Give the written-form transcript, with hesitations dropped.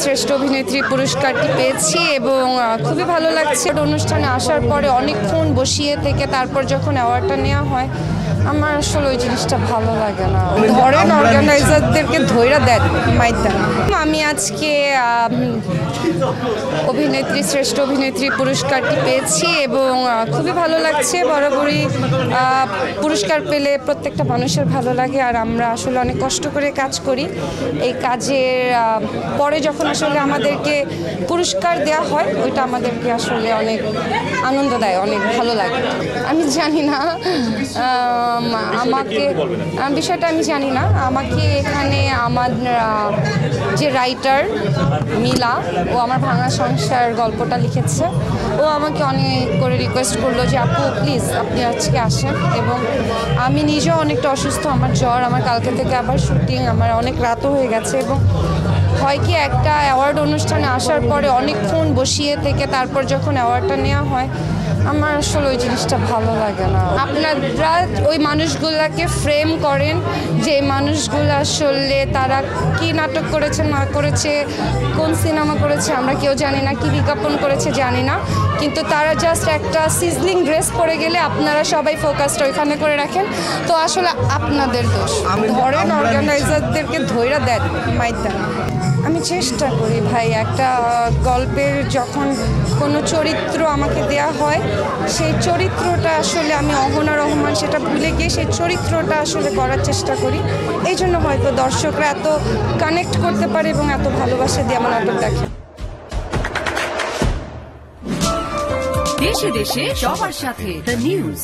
শ্রেষ্ঠ অভিনেত্রী পুরস্কারটি পেয়েছি এবং খুবই ভালো লাগছে। অনুষ্ঠানে আসার পরে অনেকক্ষণ বসিয়ে থেকে তারপর যখন অ্যাওয়ার্ডটা নেওয়া হয় আমার আসলে ওই জিনিসটা ভালো লাগে না। ধরেন অর্গানাইজারদেরকে ধৈর্য দেন মাইতেন। আমি আজকে শ্রেষ্ঠ অভিনেত্রী পুরস্কারটি পেয়েছি এবং খুবই ভালো লাগছে। বরাবরই পুরস্কার পেলে প্রত্যেকটা মানুষের ভালো লাগে, আর আমরা আসলে অনেক কষ্ট করে কাজ করি। এই কাজের পরে যখন আসলে আমাদেরকে পুরস্কার দেওয়া হয় ওইটা আমাদেরকে আসলে অনেক আনন্দ দেয়, অনেক ভালো লাগে। আমি জানি না আমাকে বিষয়টা আমি জানি না। আমাকে এখানে আমার যে রাইটার মিলা, ও আমার ভাঙা সংসার গল্পটা লিখেছে। ও আমাকে অনেক করে রিকোয়েস্ট করলো যে আপু প্লিজ আপনি আজকে আসেন। এবং আমি নিজেও অনেকটা অসুস্থ, আমার জ্বর, আমার কালকে থেকে আবার শুটিং, আমার অনেক রাতও হয়ে গেছে। এবং হয় কি একটা অ্যাওয়ার্ড অনুষ্ঠানে আসার পরে অনেকক্ষণ বসিয়ে থেকে তারপর যখন অ্যাওয়ার্ডটা নেওয়া হয় আমার আসলে ওই জিনিসটা ভালো লাগে না। আপনারা ওই মানুষগুলোকে ফ্রেম করেন যে মানুষগুলো আসলে তারা কি নাটক করেছে না করেছে, কোন সিনেমা করেছে আমরা কেউ জানি না, কী বিজ্ঞাপন করেছে জানি না, কিন্তু তারা জাস্ট একটা সিজলিং ড্রেস পরে গেলে আপনারা সবাই ফোকাসটা ওইখানে করে রাখেন। তো আসলে আপনাদের দোষ। ধরেন অর্গানাইজারদেরকে ধৈর্য দেন মাইতেন। আমি চেষ্টা করি ভাই, একটা গল্পের যখন কোনো চরিত্র আমাকে দেয়া হয় সেই চরিত্রটা আসলে আমি অহনা রহমান সেটা ভুলে গিয়ে সেই চরিত্রটা আসলে করার চেষ্টা করি। এই জন্য হয়তো দর্শকরা এত কানেক্ট করতে পারে এবং এত ভালোবাসা দিয়ে আমার নাটক দেখে। দেশে দেশে সবার সাথে দ্য নিউজ।